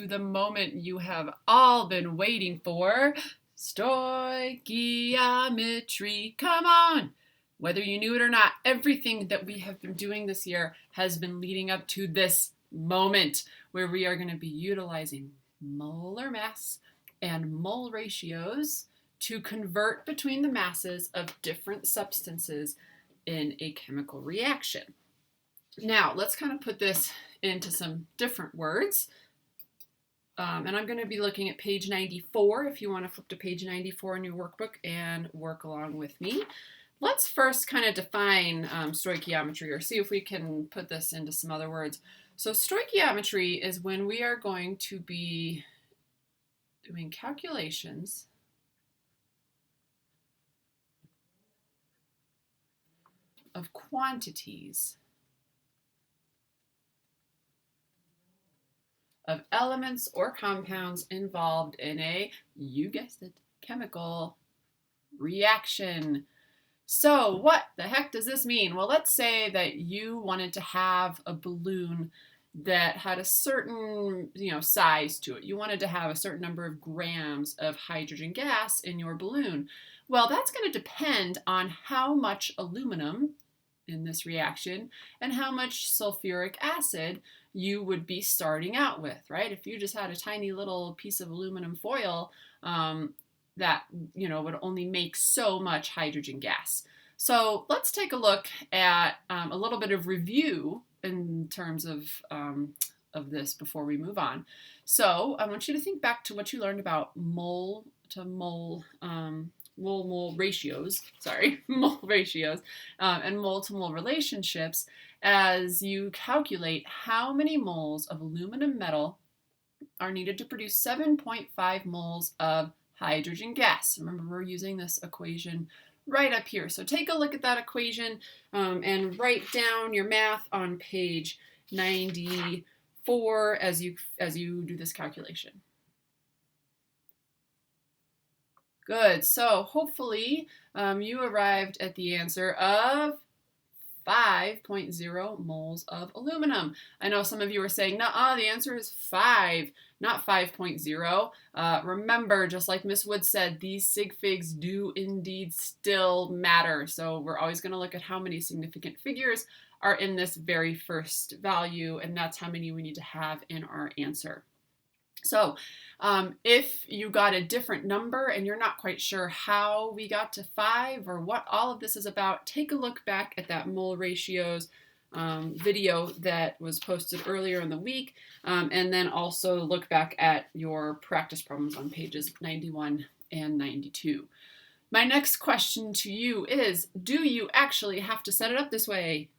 The moment you have all been waiting for, stoichiometry. Come on! Whether you knew it or not, everything that we have been doing this year has been leading up to this moment where we are going to be utilizing molar mass and mole ratios to convert between the masses of different substances in a chemical reaction. Now, let's kind of put this into some different words. And I'm going to be looking at page 94 if you want to flip to page 94 in your workbook and work along with me. Let's first kind of define stoichiometry, or see if we can put this into some other words. So stoichiometry is when we are going to be doing calculations of quantities of elements or compounds involved in a, you guessed it, chemical reaction. So what the heck does this mean? Well, let's say that you wanted to have a balloon that had a certain, size to it. You wanted to have a certain number of grams of hydrogen gas in your balloon. Well, that's going to depend on how much aluminum in this reaction and how much sulfuric acid you would be starting out with, right? If you just had a tiny little piece of aluminum foil, that would only make so much hydrogen gas. So let's take a look at a little bit of review in terms of this before we move on. So I want you to think back to what you learned about mole to mole ratios, mole ratios, and mole to mole relationships as you calculate how many moles of aluminum metal are needed to produce 7.5 moles of hydrogen gas. Remember, we're using this equation right up here. So take a look at that equation and write down your math on page 94 as you do this calculation. Good. So hopefully you arrived at the answer of 5.0 moles of aluminum. I know some of you are saying, nuh-uh, the answer is 5, not 5.0. Remember, just like Miss Wood said, these sig figs do indeed still matter. So we're always going to look at how many significant figures are in this very first value, and that's how many we need to have in our answer. So if you got a different number and you're not quite sure how we got to 5 or what all of this is about, take a look back at that mole ratios video that was posted earlier in the week, and then also look back at your practice problems on pages 91 and 92. My next question to you is, do you actually have to set it up this way?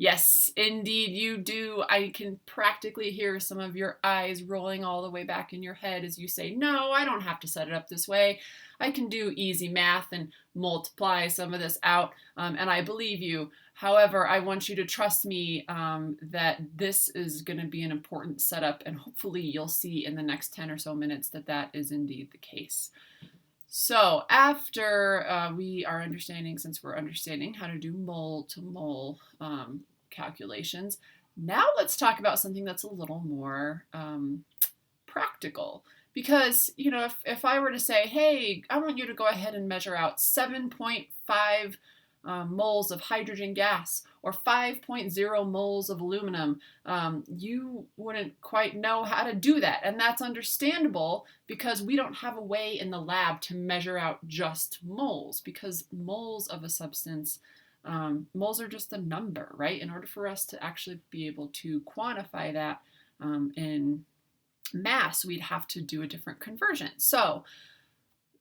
Yes, indeed you do. I can practically hear some of your eyes rolling all the way back in your head as you say, no, I don't have to set it up this way. I can do easy math and multiply some of this out, and I believe you. However, I want you to trust me that this is going to be an important setup, and hopefully you'll see in the next 10 or so minutes that that is indeed the case. So after we are understanding, since we're understanding how to do mole to mole calculations, now let's talk about something that's a little more practical. Because, if I were to say, hey, I want you to go ahead and measure out 7.5 moles of hydrogen gas or 5.0 moles of aluminum, you wouldn't quite know how to do that. And that's understandable because we don't have a way in the lab to measure out just moles, because moles of a substance, moles are just a number, right? In order for us to actually be able to quantify that in mass, we'd have to do a different conversion. So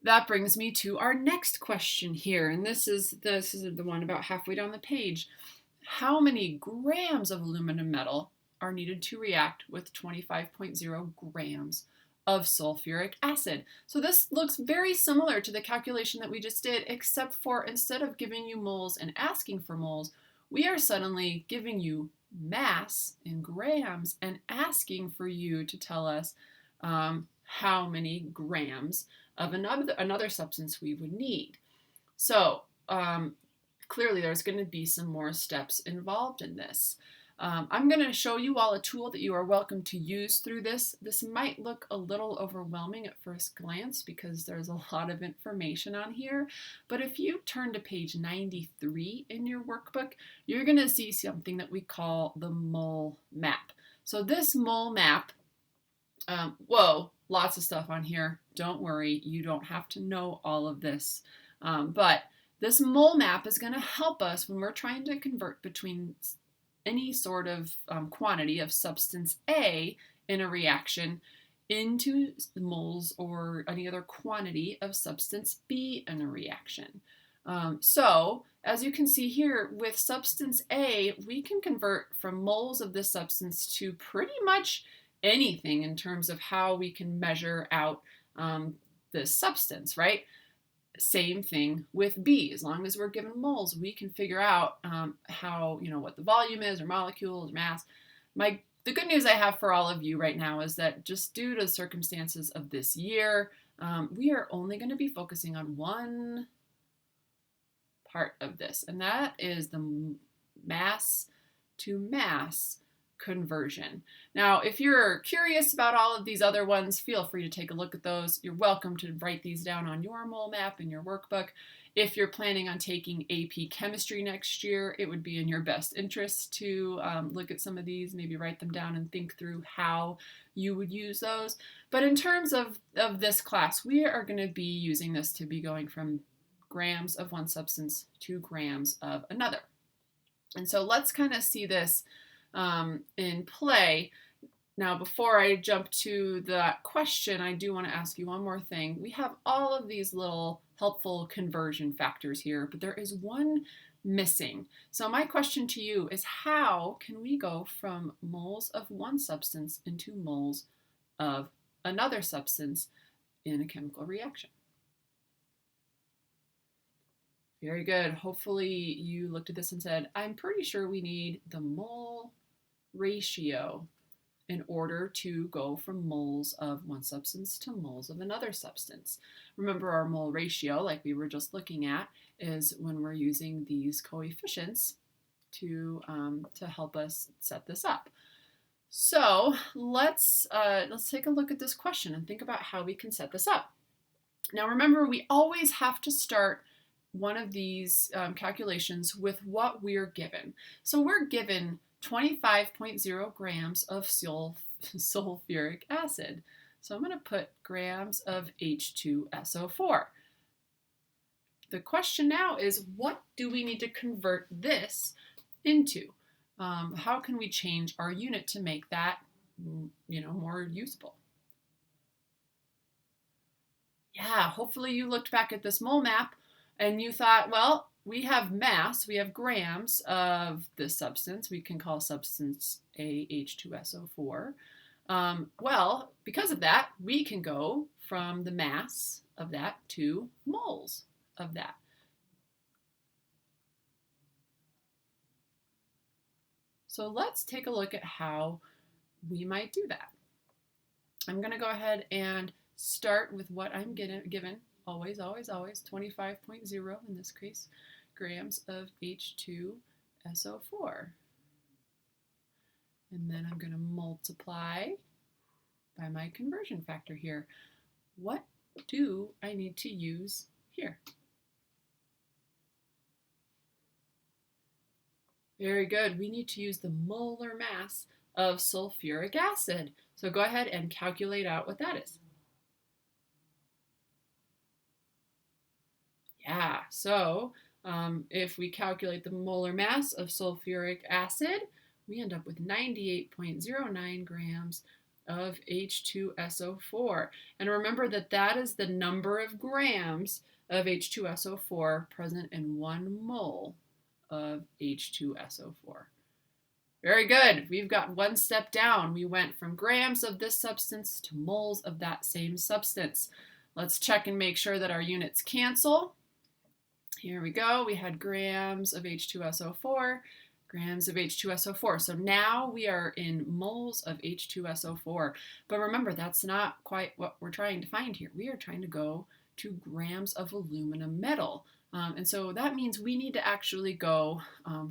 that brings me to our next question here, and this is the one about halfway down the page. How many grams of aluminum metal are needed to react with 25.0 grams of sulfuric acid? So this looks very similar to the calculation that we just did, except for instead of giving you moles and asking for moles, we are suddenly giving you mass in grams and asking for you to tell us how many grams of another substance we would need. So clearly there's going to be some more steps involved in this. I'm going to show you all a tool that you are welcome to use through this. This might look a little overwhelming at first glance because there's a lot of information on here, but if you turn to page 93 in your workbook, you're going to see something that we call the mole map. So this mole map, whoa, lots of stuff on here. Don't worry, you don't have to know all of this, but this mole map is going to help us when we're trying to convert between any sort of quantity of substance A in a reaction into moles or any other quantity of substance B in a reaction. So, as you can see here, with substance A, we can convert from moles of this substance to pretty much anything in terms of how we can measure out this substance, right? Same thing with B. As long as we're given moles, we can figure out how, what the volume is, or molecules, or mass. The good news I have for all of you right now is that just due to the circumstances of this year, we are only going to be focusing on one part of this, and that is the mass to mass conversion. Now, if you're curious about all of these other ones, feel free to take a look at those. You're welcome to write these down on your mole map in your workbook. If you're planning on taking AP Chemistry next year, it would be in your best interest to look at some of these, maybe write them down and think through how you would use those. But in terms of this class, we are going to be using this to be going from grams of one substance to grams of another. And so let's kind of see this in play. Now, before I jump to that question, I do want to ask you one more thing. We have all of these little helpful conversion factors here, but there is one missing. So my question to you is, how can we go from moles of one substance into moles of another substance in a chemical reaction? Very good. Hopefully you looked at this and said, I'm pretty sure we need the mole ratio in order to go from moles of one substance to moles of another substance. Remember, our mole ratio, like we were just looking at, is when we're using these coefficients to help us set this up. So let's take a look at this question and think about how we can set this up. Now remember, we always have to start one of these calculations with what we're given. So we're given 25.0 grams of sulfuric acid. So I'm going to put grams of H2SO4. The question now is, what do we need to convert this into? How can we change our unit to make that, more usable? Yeah, hopefully you looked back at this mole map and you thought, well, we have mass, we have grams of this substance. We can call substance A H2SO4. Well, because of that, we can go from the mass of that to moles of that. So let's take a look at how we might do that. I'm going to go ahead and start with what I'm given. Always, 25.0 in this case, grams of H2SO4. And then I'm going to multiply by my conversion factor here. What do I need to use here? Very good. We need to use the molar mass of sulfuric acid. So go ahead and calculate out what that is. Yeah, so if we calculate the molar mass of sulfuric acid, we end up with 98.09 grams of H2SO4. And remember that that is the number of grams of H2SO4 present in 1 mole of H2SO4. Very good. We've got one step down. We went from grams of this substance to moles of that same substance. Let's check and make sure that our units cancel. Here we go. We had grams of H2SO4, grams of H2SO4. So now we are in moles of H2SO4. But remember, that's not quite what we're trying to find here. We are trying to go to grams of aluminum metal. And so that means we need to actually go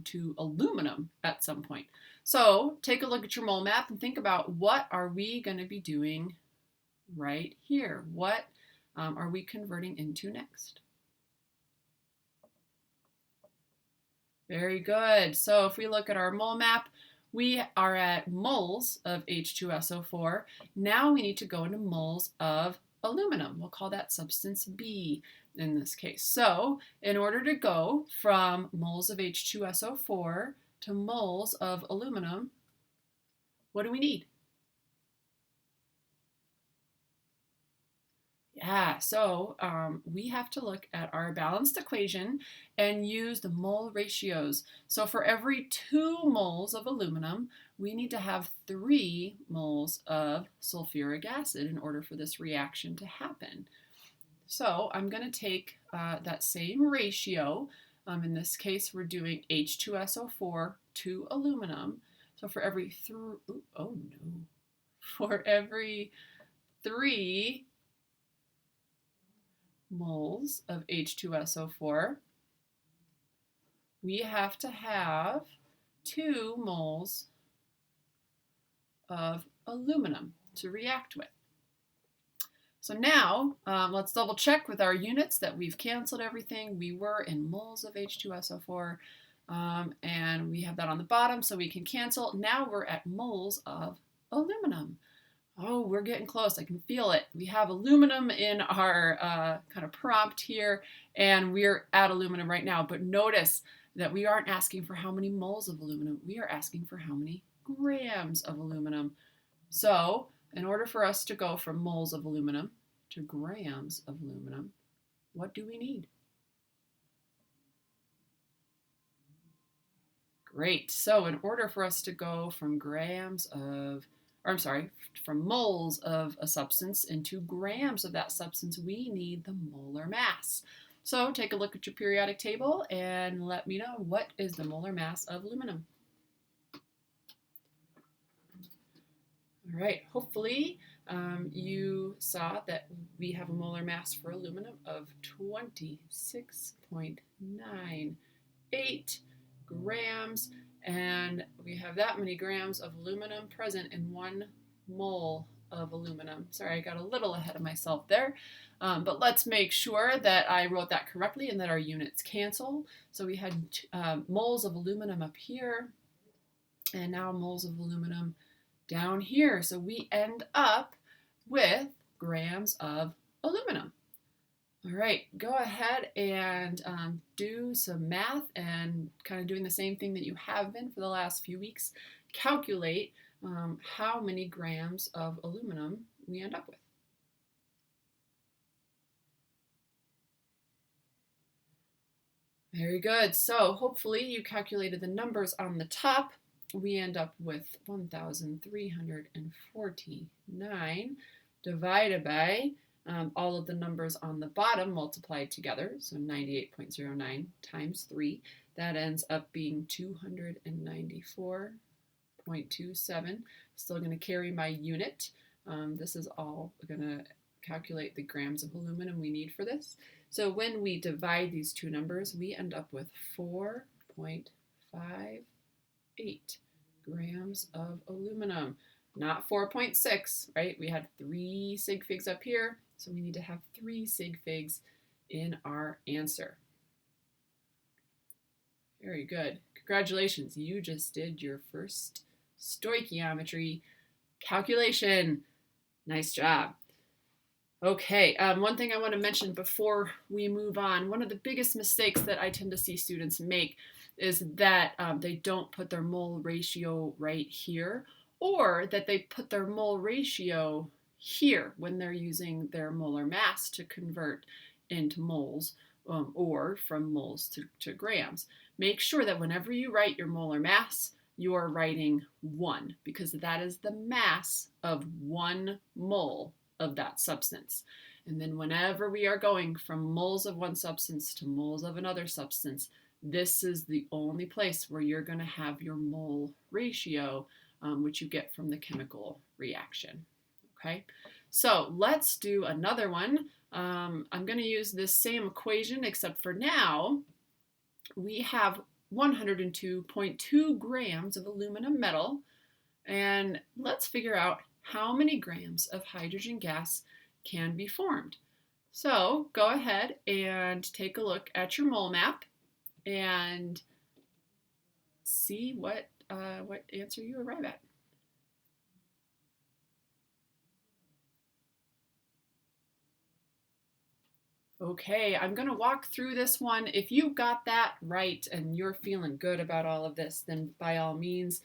to aluminum at some point. So take a look at your mole map and think about what are we going to be doing right here? What are we converting into next? Very good. So if we look at our mole map, we are at moles of H2SO4. Now we need to go into moles of aluminum. We'll call that substance B in this case. So in order to go from moles of H2SO4 to moles of aluminum, what do we need? Yeah, so we have to look at our balanced equation and use the mole ratios. So for every 2 moles of aluminum, we need to have 3 moles of sulfuric acid in order for this reaction to happen. So I'm going to take that same ratio. In this case, we're doing H2SO4 to aluminum. So for every for every 3 moles of H2SO4, we have to have 2 moles of aluminum to react with. So now let's double check with our units that we've canceled everything. We were in moles of H2SO4 and we have that on the bottom so we can cancel. Now we're at moles of aluminum. Oh, we're getting close. I can feel it. We have aluminum in our kind of prompt here, and we're at aluminum right now. But notice that we aren't asking for how many moles of aluminum. We are asking for how many grams of aluminum. So in order for us to go from moles of aluminum to grams of aluminum, what do we need? Great. So in order for us to go from from moles of a substance into grams of that substance, we need the molar mass. So take a look at your periodic table and let me know, what is the molar mass of aluminum? All right, hopefully you saw that we have a molar mass for aluminum of 26.98 grams. And we have that many grams of aluminum present in 1 mole of aluminum. Sorry, I got a little ahead of myself there. But let's make sure that I wrote that correctly and that our units cancel. So we had moles of aluminum up here, and now moles of aluminum down here. So we end up with grams of aluminum. All right, go ahead and do some math and kind of doing the same thing that you have been for the last few weeks. Calculate how many grams of aluminum we end up with. Very good. So hopefully you calculated the numbers on the top. We end up with 1,349 divided by all of the numbers on the bottom multiplied together, so 98.09 times 3. That ends up being 294.27. Still going to carry my unit. This is all going to calculate the grams of aluminum we need for this. So when we divide these two numbers, we end up with 4.58 grams of aluminum. Not 4.6, right? We had 3 sig figs up here, so we need to have 3 sig figs in our answer. Very good. Congratulations, you just did your first stoichiometry calculation. Nice job. Okay, one thing I want to mention before we move on, one of the biggest mistakes that I tend to see students make is that they don't put their mole ratio right here, or that they put their mole ratio here when they're using their molar mass to convert into moles or from moles to grams. Make sure that whenever you write your molar mass, you are writing 1, because that is the mass of 1 mole of that substance. And then whenever we are going from moles of one substance to moles of another substance, this is the only place where you're going to have your mole ratio, which you get from the chemical reaction. Okay, so let's do another one. I'm going to use this same equation, except for now we have 102.2 grams of aluminum metal. And let's figure out how many grams of hydrogen gas can be formed. So go ahead and take a look at your mole map and see what answer you arrive at. Okay, I'm going to walk through this one. If you got that right and you're feeling good about all of this, then by all means,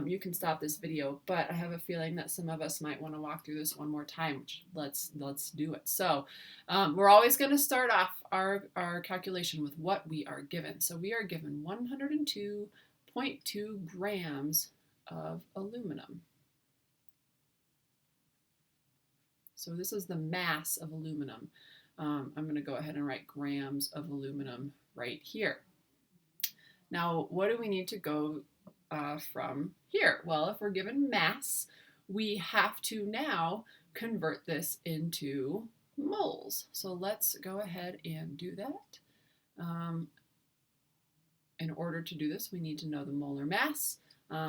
you can stop this video. But I have a feeling that some of us might want to walk through this one more time, which let's do it. So we're always going to start off our calculation with what we are given. So we are given 102.2 grams of aluminum. So this is the mass of aluminum. I'm going to go ahead and write grams of aluminum right here. Now, what do we need to go from here? Well, if we're given mass, we have to now convert this into moles. So let's go ahead and do that. In order to do this, we need to know the molar mass,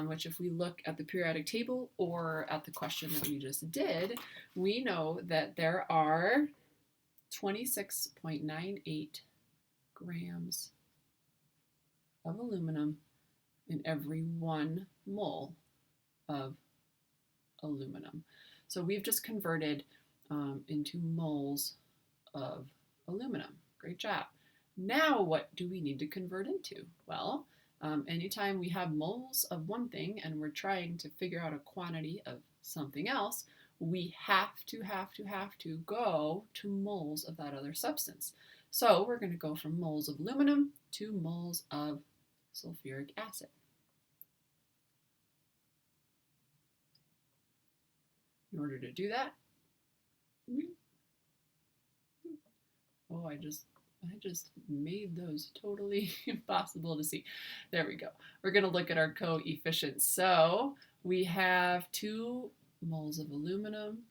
which if we look at the periodic table or at the question that we just did, we know that there are 26.98 grams of aluminum in every 1 mole of aluminum. So we've just converted into moles of aluminum. Great job. Now what do we need to convert into? Well, anytime we have moles of one thing and we're trying to figure out a quantity of something else, we have to go to moles of that other substance. So we're going to go from moles of aluminum to moles of sulfuric acid. In order to do that, oh, I just made those totally impossible to see. There we go. We're going to look at our coefficients. So we have 2 moles of aluminum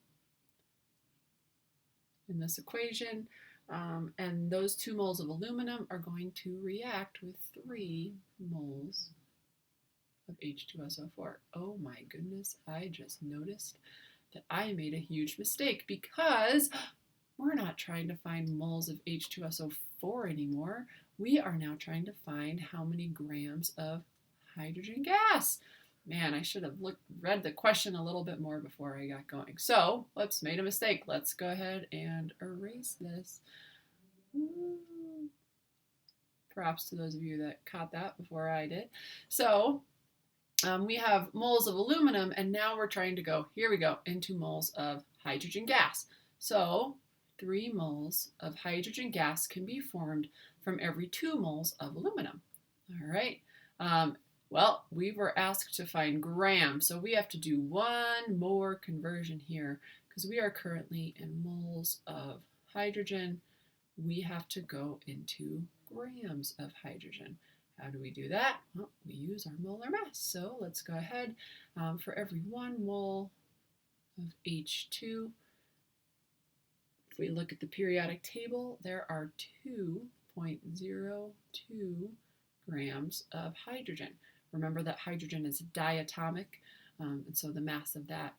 in this equation, and those 2 moles of aluminum are going to react with 3 moles of H2SO4. Oh my goodness, I just noticed that I made a huge mistake because we're not trying to find moles of H2SO4 anymore. We are now trying to find how many grams of hydrogen gas. Man, I should have read the question a little bit more before I got going. So, whoops, made a mistake. Let's go ahead and erase this. Props to those of you that caught that before I did. So, we have moles of aluminum, and now we're trying to go, here we go, into moles of hydrogen gas. So, 3 moles of hydrogen gas can be formed from every 2 moles of aluminum. All right. Well, we were asked to find grams, so we have to do one more conversion here because we are currently in moles of hydrogen. We have to go into grams of hydrogen. How do we do that? Well, we use our molar mass. So let's go ahead. For every 1 mole of H2, if we look at the periodic table, there are 2.02 grams of hydrogen. Remember that hydrogen is diatomic, and so the mass of that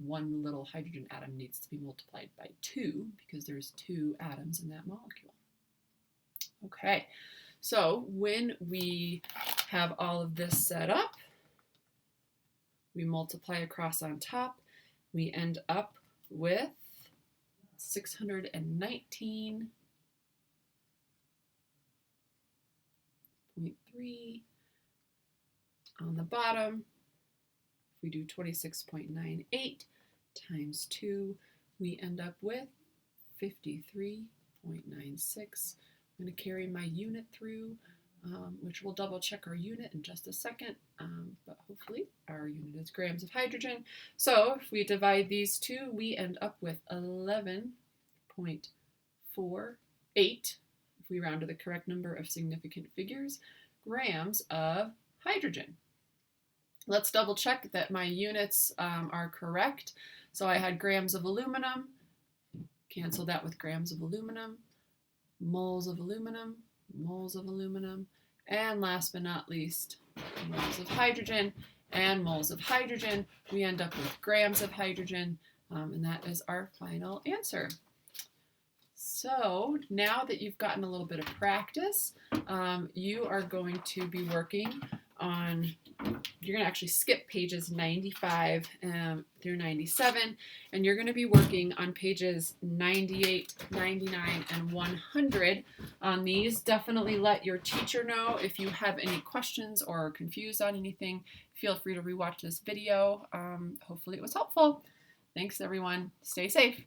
one little hydrogen atom needs to be multiplied by 2 because there's 2 atoms in that molecule. Okay, so when we have all of this set up, we multiply across on top, we end up with 619.3 on the bottom. If we do 26.98 times 2, we end up with 53.96. I'm going to carry my unit through, which we'll double check our unit in just a second, but hopefully our unit is grams of hydrogen. So if we divide these two, we end up with 11.48, if we round to the correct number of significant figures, grams of hydrogen. Let's double check that my units are correct. So I had grams of aluminum, cancel that with grams of aluminum, moles of aluminum, And last but not least, moles of hydrogen and moles of hydrogen. We end up with grams of hydrogen, and that is our final answer. So now that you've gotten a little bit of practice, you are going to be working on, you're going to actually skip pages 95 through 97, and you're going to be working on pages 98, 99, and 100 on these. Definitely let your teacher know if you have any questions or are confused on anything. Feel free to rewatch this video. Hopefully it was helpful. Thanks everyone. Stay safe.